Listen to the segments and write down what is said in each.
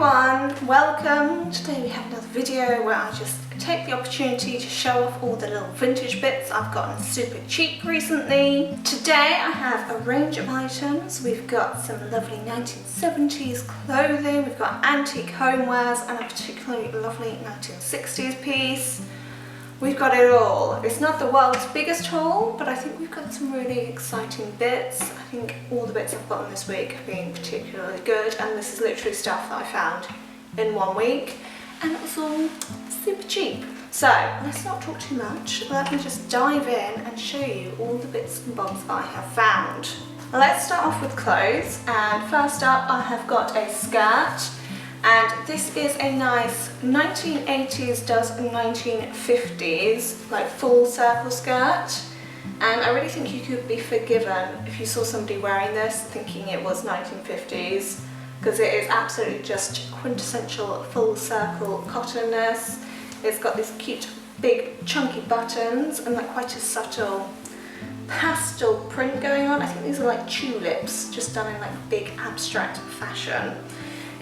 everyone, welcome. Today we have another video where I just take the opportunity to show off all the little vintage bits I've gotten super cheap recently. Today I have a range of items. We've got some lovely 1970s clothing, we've got antique homewares and a particularly lovely 1960s piece. We've got it all. It's not the world's biggest haul, but I think we've got some really exciting bits. I think all the bits I've gotten this week have been particularly good, and this is literally stuff that I found in 1 week, and it was all super cheap. So let's not talk too much. Let me just dive in and show you all the bits and bobs I have found. Let's start off with clothes, and first up I have got a skirt. And this is a nice 1980s does 1950s like full circle skirt, and I really think you could be forgiven if you saw somebody wearing this thinking it was 1950s, because it is absolutely just quintessential full circle cottonness. It's got these cute big chunky buttons and like quite a subtle pastel print going on. I think these are like tulips just done in like big abstract fashion.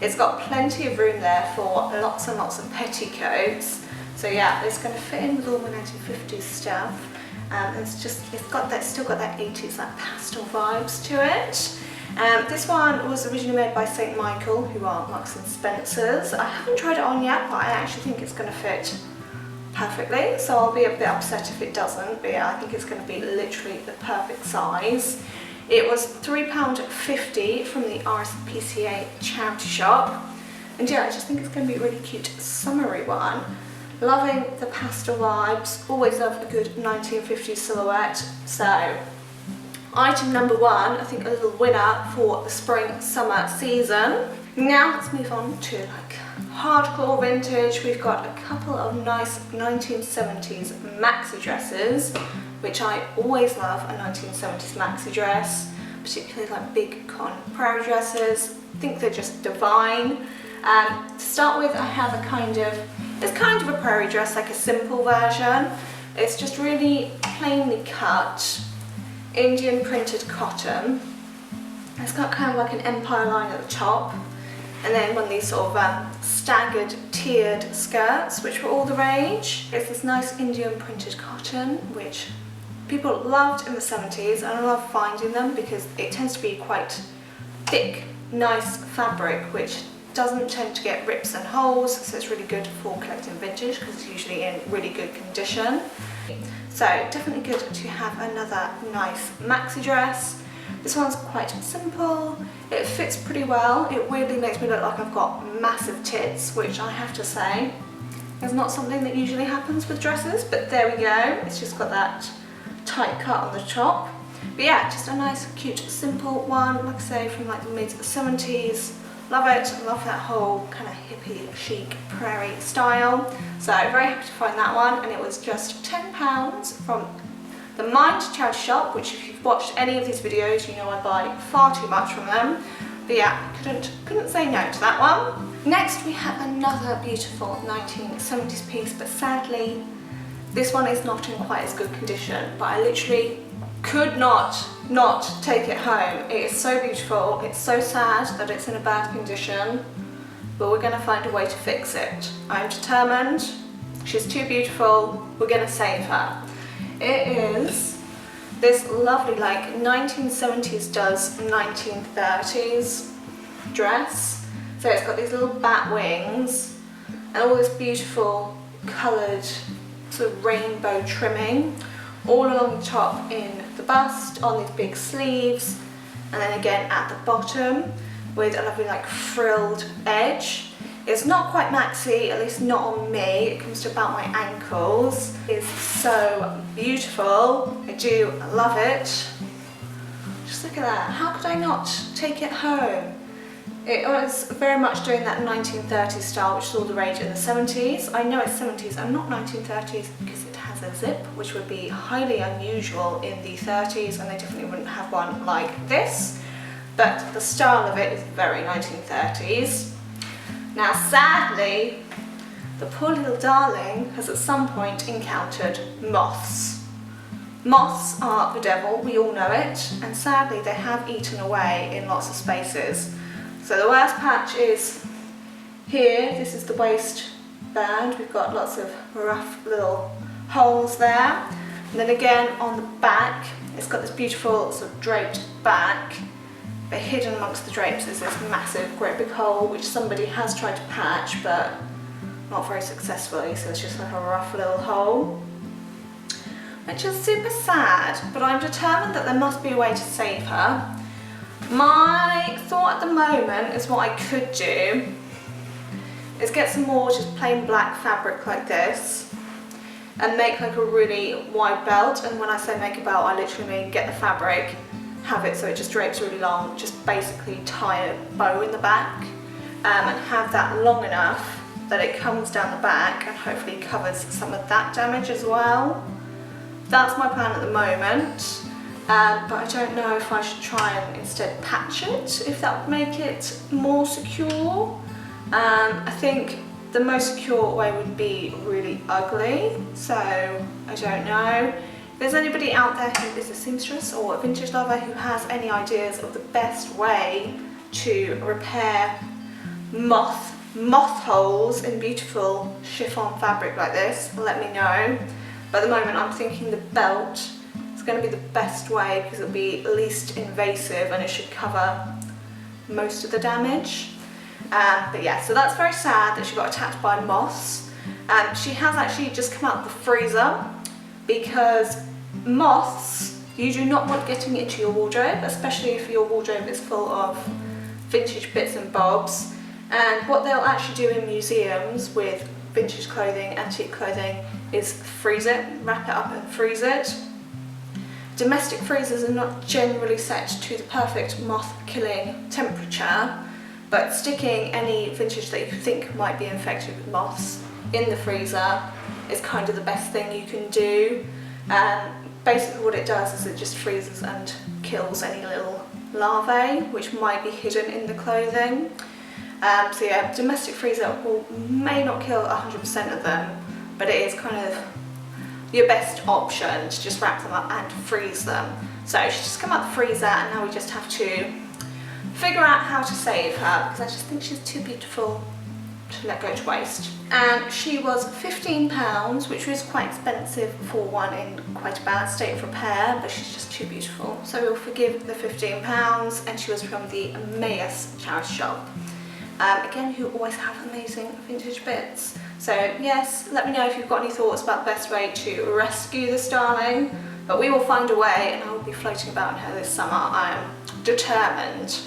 It's got plenty of room there for lots and lots of petticoats. So yeah, it's going to fit in with all my 1950s stuff. It's got that, still got that 80s like pastel vibes to it. This one was originally made by St. Michael, who are Marks and Spencer's. I haven't tried it on yet, but I actually think it's going to fit perfectly. So I'll be a bit upset if it doesn't, but yeah, I think it's going to be literally the perfect size. It was £3.50 from the RSPCA charity shop, and yeah, I just think it's going to be a really cute summery one. Loving the pastel vibes, always love a good 1950s silhouette. So item number one, I think a little winner for the spring summer season. Now let's move on to like hardcore vintage. We've got a couple of nice 1970s maxi dresses, which I always love a 1970s maxi dress, particularly like big cotton prairie dresses. I think they're just divine. To start with, I have a it's kind of a prairie dress, like a simple version. It's just really plainly cut, Indian printed cotton. It's got kind of like an empire line at the top, and then one of these sort of staggered tiered skirts, which were all the rage. It's this nice Indian printed cotton, which people loved in the 70s, and I love finding them because it tends to be quite thick, nice fabric, which doesn't tend to get rips and holes, so it's really good for collecting vintage because it's usually in really good condition. So definitely good to have another nice maxi dress. This one's quite simple, it fits pretty well. It weirdly makes me look like I've got massive tits, which I have to say is not something that usually happens with dresses, but there we go. It's just got that tight cut on the top. But yeah, just a nice, cute, simple one, like I say, from like the mid-70s. Love it, love that whole kind of hippie, chic, prairie style. So very happy to find that one, and it was just £10 from the Mind charity shop, which if you've watched any of these videos, you know I buy far too much from them. But yeah, couldn't say no to that one. Next we have another beautiful 1970s piece, but sadly this one is not in quite as good condition, but I literally could not take it home. It is so beautiful. It's so sad that it's in a bad condition, but we're going to find a way to fix it. I'm determined. She's too beautiful. We're going to save her. It is this lovely like 1970s does 1930s dress. So it's got these little bat wings and all this beautiful coloured sort of rainbow trimming all along the top in the bust, on these big sleeves, and then again at the bottom with a lovely like frilled edge. It's not quite maxi, at least not on me. It comes to about my ankles. It's so beautiful. I do love it. Just look at that. How could I not take it home? It was very much doing that 1930s style, which is all the rage in the 70s. I know it's 70s and not 1930s because it has a zip, which would be highly unusual in the 30s, and they definitely wouldn't have one like this. But the style of it is very 1930s. Now sadly, the poor little darling has at some point encountered moths. Moths are the devil, we all know it, and sadly they have eaten away in lots of spaces. So the worst patch is Here, this is the waistband. We've got lots of rough little holes there. And then again on the back, it's got this beautiful sort of draped back, but hidden amongst the drapes is this massive, great big hole, which somebody has tried to patch, but not very successfully, so it's just like a rough little hole, which is super sad, but I'm determined that there must be a way to save her. My thought at the moment is what I could do is get some more just plain black fabric like this and make like a really wide belt. And when I say make a belt, I literally mean get the fabric, have it so it just drapes really long, just basically tie a bow in the back, and have that long enough that it comes down the back and hopefully covers some of that damage as well. That's my plan at the moment, but I don't know if I should try and instead patch it, if that would make it more secure. I think the most secure way would be really ugly, so I don't know. If there's anybody out there who is a seamstress or a vintage lover who has any ideas of the best way to repair moth holes in beautiful chiffon fabric like this, let me know. But at the moment I'm thinking the belt is going to be the best way because it'll be least invasive and it should cover most of the damage. But yeah, so that's very sad that she got attacked by moths. She has actually just come out of the freezer because moths, you do not want getting into your wardrobe, especially if your wardrobe is full of vintage bits and bobs. And what they'll actually do in museums with vintage clothing, antique clothing, is freeze it, wrap it up and freeze it. Domestic freezers are not generally set to the perfect moth killing temperature, but sticking any vintage that you think might be infected with moths in the freezer is kind of the best thing you can do. Basically what it does is it just freezes and kills any little larvae which might be hidden in the clothing. So yeah, domestic freezer may not kill 100% of them, but it is kind of your best option to just wrap them up and freeze them. So she's just come out the freezer and now we just have to figure out how to save her because I just think she's too beautiful to let go to waste. And she was £15, which was quite expensive for one in quite a bad state of repair, but she's just too beautiful. So we'll forgive the £15, and she was from the Emmaus charity shop. Again, who always have amazing vintage bits. So yes, let me know if you've got any thoughts about the best way to rescue this darling, but we will find a way and I will be floating about in her this summer. I am determined.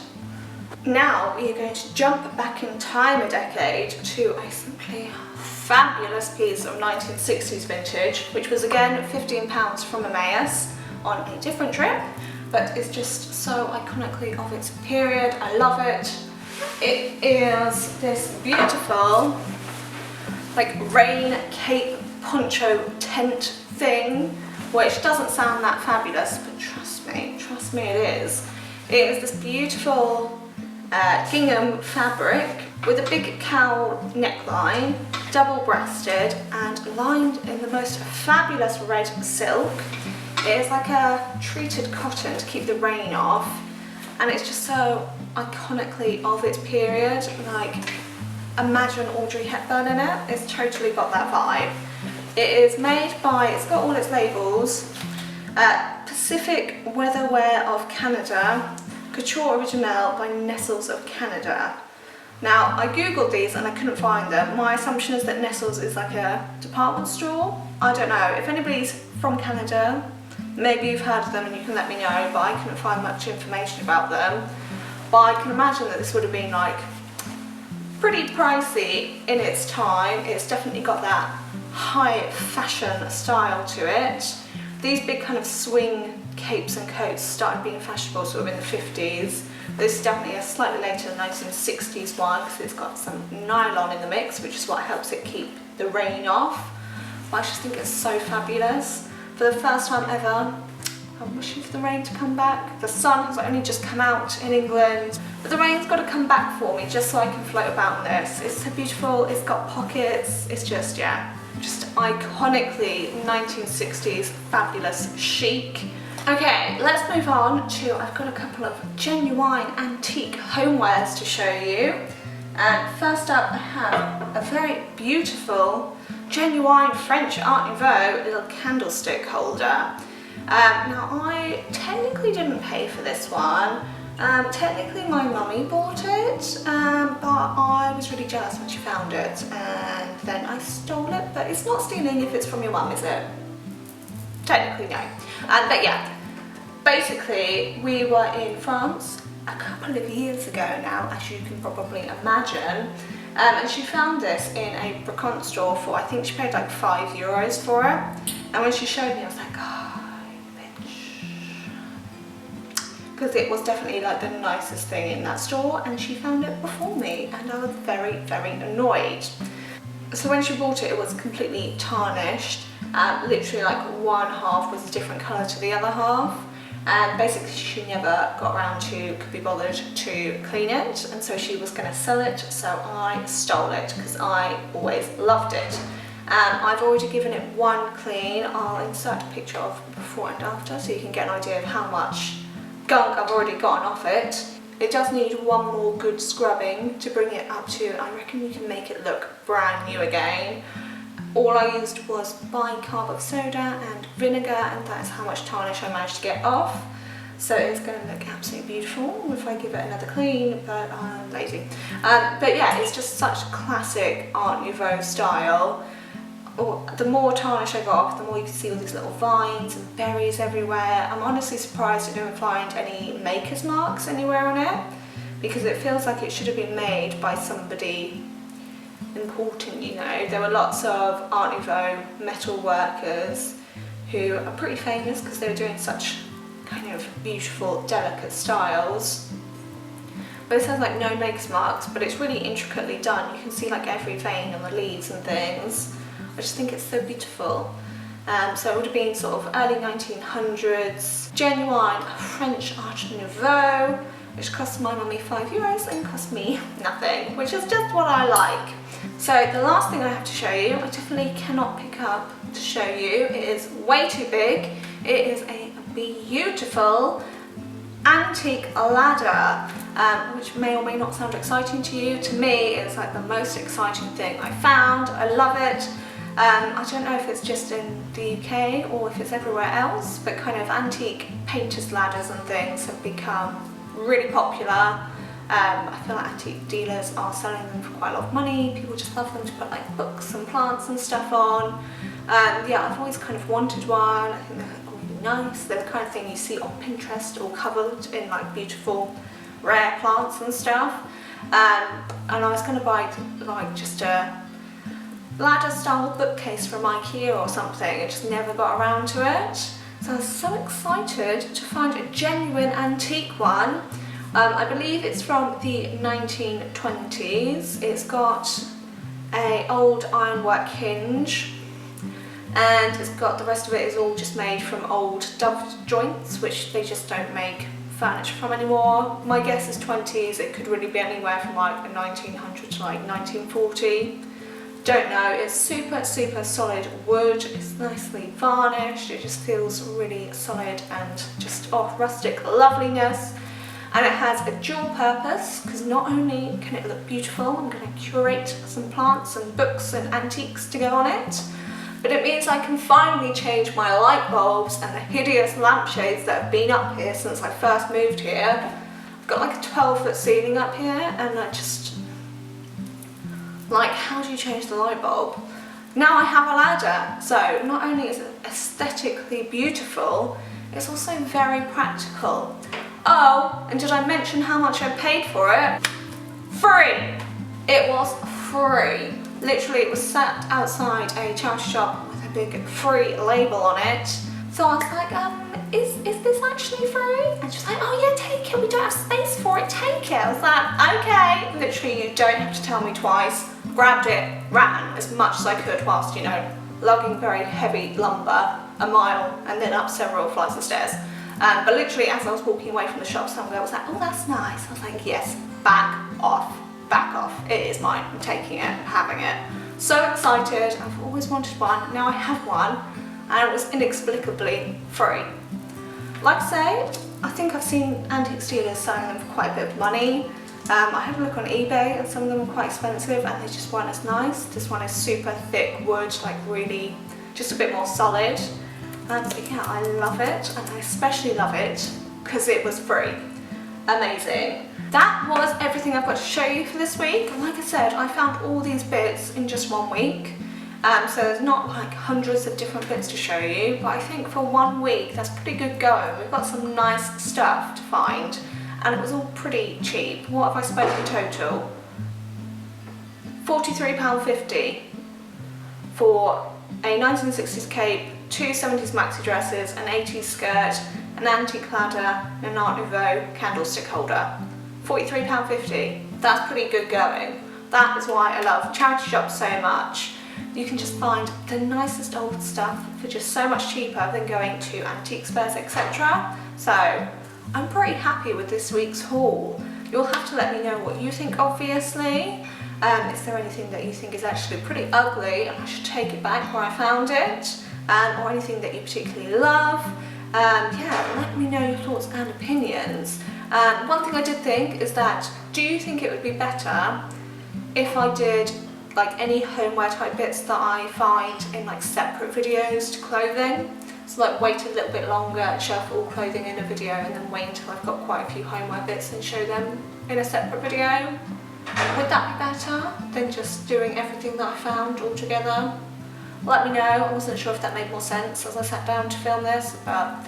Now we are going to jump back in time a decade to a simply fabulous piece of 1960s vintage, which was again £15 from Emmaus on a different trip, but it's just so iconically of its period. I love it. It is this beautiful like rain cape poncho tent thing, which doesn't sound that fabulous, but trust me it is. It is this beautiful gingham fabric with a big cowl neckline, double-breasted and lined in the most fabulous red silk. It is like a treated cotton to keep the rain off, and it's just so iconically of its period. Like, imagine Audrey Hepburn in it. It's totally got that vibe. It is made by, it's got all its labels, Pacific Weatherwear of Canada, Couture Original by Nestles of Canada. Now, I googled these and I couldn't find them. My assumption is that Nestles is like a department store. I don't know. If anybody's from Canada, maybe you've heard of them and you can let me know, but I couldn't find much information about them. But I can imagine that this would have been like pretty pricey in its time. It's definitely got that high fashion style to it. These big kind of swing capes and coats started being fashionable sort of in the 50s. This is definitely a slightly later 1960s one because it's got some nylon in the mix, which is what helps it keep the rain off. But I just think it's so fabulous. For the first time ever, I'm wishing for the rain to come back. The sun has only just come out in England, but the rain's got to come back for me just so I can float about in this. It's so beautiful, it's got pockets, it's just, yeah, just iconically 1960s fabulous chic. Okay, let's move on to, I've got a couple of genuine antique homewares to show you. And first up I have a very beautiful, genuine French Art Nouveau little candlestick holder. Now I technically didn't pay for this one. Technically my mummy bought it, but I was really jealous when she found it and then I stole it. But it's not stealing if it's from your mum, is it? Technically no. But yeah, basically we were in France a couple of years ago now, as you can probably imagine, and she found this in a brocante store for, I think she paid like €5 for it, and when she showed me I was like, oh, bitch, because it was definitely like the nicest thing in that store and she found it before me and I was very, very annoyed. So when she bought it, it was completely tarnished, literally like one half was a different colour to the other half. And basically she never got around to, could be bothered to clean it, and so she was going to sell it, so I stole it because I always loved it. I've already given it one clean. I'll insert a picture of before and after so you can get an idea of how much gunk I've already gotten off it. It does need one more good scrubbing to bring it up to, I reckon you can make it look brand new again. All I used was bicarb of soda and vinegar, and that is how much tarnish I managed to get off. So it's going to look absolutely beautiful if I give it another clean, but I'm lazy. But yeah, it's just such classic Art Nouveau style. The more tarnish I got off, the more you can see all these little vines and berries everywhere. I'm honestly surprised I didn't find any maker's marks anywhere on it, because it feels like it should have been made by somebody important, you know. There were lots of Art Nouveau metal workers who are pretty famous because they were doing such kind of beautiful, delicate styles. But it sounds like no maker's marks, but it's really intricately done. You can see like every vein on the leaves and things. I just think it's so beautiful. So it would have been sort of early 1900s, genuine French Art Nouveau, which cost my mummy €5 and cost me nothing, which is just what I like. So the last thing I have to show you, I definitely cannot pick up to show you. It is way too big. It is a beautiful antique ladder, which may or may not sound exciting to you. To me, it's like the most exciting thing I found. I love it. I don't know if it's just in the UK or if it's everywhere else, but kind of antique painters' ladders and things have become really popular. I feel like antique dealers are selling them for quite a lot of money. People just love them to put like books and plants and stuff on. Yeah, I've always kind of wanted one. I think they're really nice. They're the kind of thing you see on Pinterest all covered in like beautiful rare plants and stuff. And I was going to buy like just a ladder style bookcase from IKEA or something. I just never got around to it. So I was so excited to find a genuine antique one. I believe it's from the 1920s. It's got an old ironwork hinge, and it's got, the rest of it is all just made from old dove joints, which they just don't make furniture from anymore. My guess is 20s. It could really be anywhere from like 1900 to like 1940. Don't know. It's super solid wood. It's nicely varnished. It just feels really solid and just rustic loveliness. And it has a dual purpose, because not only can it look beautiful, I'm going to curate some plants and books and antiques to go on it, but it means I can finally change my light bulbs and the hideous lampshades that have been up here since I first moved here. I've got like a 12-foot ceiling up here, and I just, like, how do you change the light bulb? Now I have a ladder, so not only is it aesthetically beautiful, it's also very practical. Oh, and did I mention how much I paid for it? Free! It was free. Literally, it was sat outside a charity shop with a big free label on it. So I was like, is this actually free? And she was like, oh yeah, take it, we don't have space for it, take it. I was like, okay. Literally, you don't have to tell me twice. Grabbed it, ran as much as I could whilst, you know, lugging very heavy lumber a mile and then up several flights of stairs. But literally, as I was walking away from the shop, some girl was like, oh, that's nice. I was like, yes, back off, back off. It is mine. I'm taking it, I'm having it. So excited. I've always wanted one. Now I have one, and it was inexplicably free. Like I say, I think I've seen antique dealers selling them for quite a bit of money. I had a look on eBay and some of them were quite expensive and they just weren't as nice. This one is super thick wood, like really just a bit more solid. And yeah, I love it, and I especially love it because it was free. Amazing. That was everything I've got to show you for this week. And like I said, I found all these bits in just 1 week. So there's not like hundreds of different bits to show you, but I think for 1 week that's pretty good going. We've got some nice stuff to find, and it was all pretty cheap. What have I spent in total? £43.50 for a 1960s cape, 2 70s maxi dresses, an 80s skirt, an antique ladder, and an Art Nouveau candlestick holder. £43.50. That's pretty good going. That is why I love charity shops so much. You can just find the nicest old stuff for just so much cheaper than going to antique fairs, etc. So I'm pretty happy with this week's haul. You'll have to let me know what you think, obviously. Is there anything that you think is actually pretty ugly and I should take it back where I found it? Or anything that you particularly love? Yeah, let me know your thoughts and opinions. One thing I did think is that, do you think it would be better if I did like any homeware type bits that I find in like separate videos to clothing? So like wait a little bit longer and show off all clothing in a video, and then wait until I've got quite a few homeware bits and show them in a separate video. Would that be better than just doing everything that I found all together? Let me know. I wasn't sure if that made more sense as I sat down to film this, but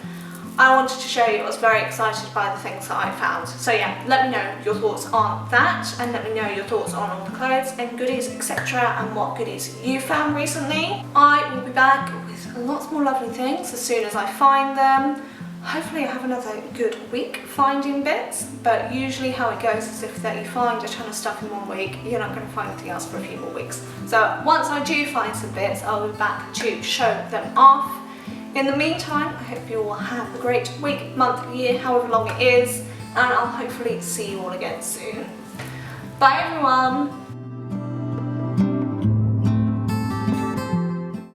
I wanted to show you I was very excited by the things that I found. So yeah, let me know your thoughts on that, and let me know your thoughts on all the clothes and goodies, etc., and what goodies you found recently. I will be back with lots more lovely things as soon as I find them. Hopefully I have another good week finding bits, but usually how it goes is if that you find a ton of stuff in 1 week, you're not going to find anything else for a few more weeks. So once I do find some bits, I'll be back to show them off. In the meantime, I hope you all have a great week, month, year, however long it is, and I'll hopefully see you all again soon. Bye everyone!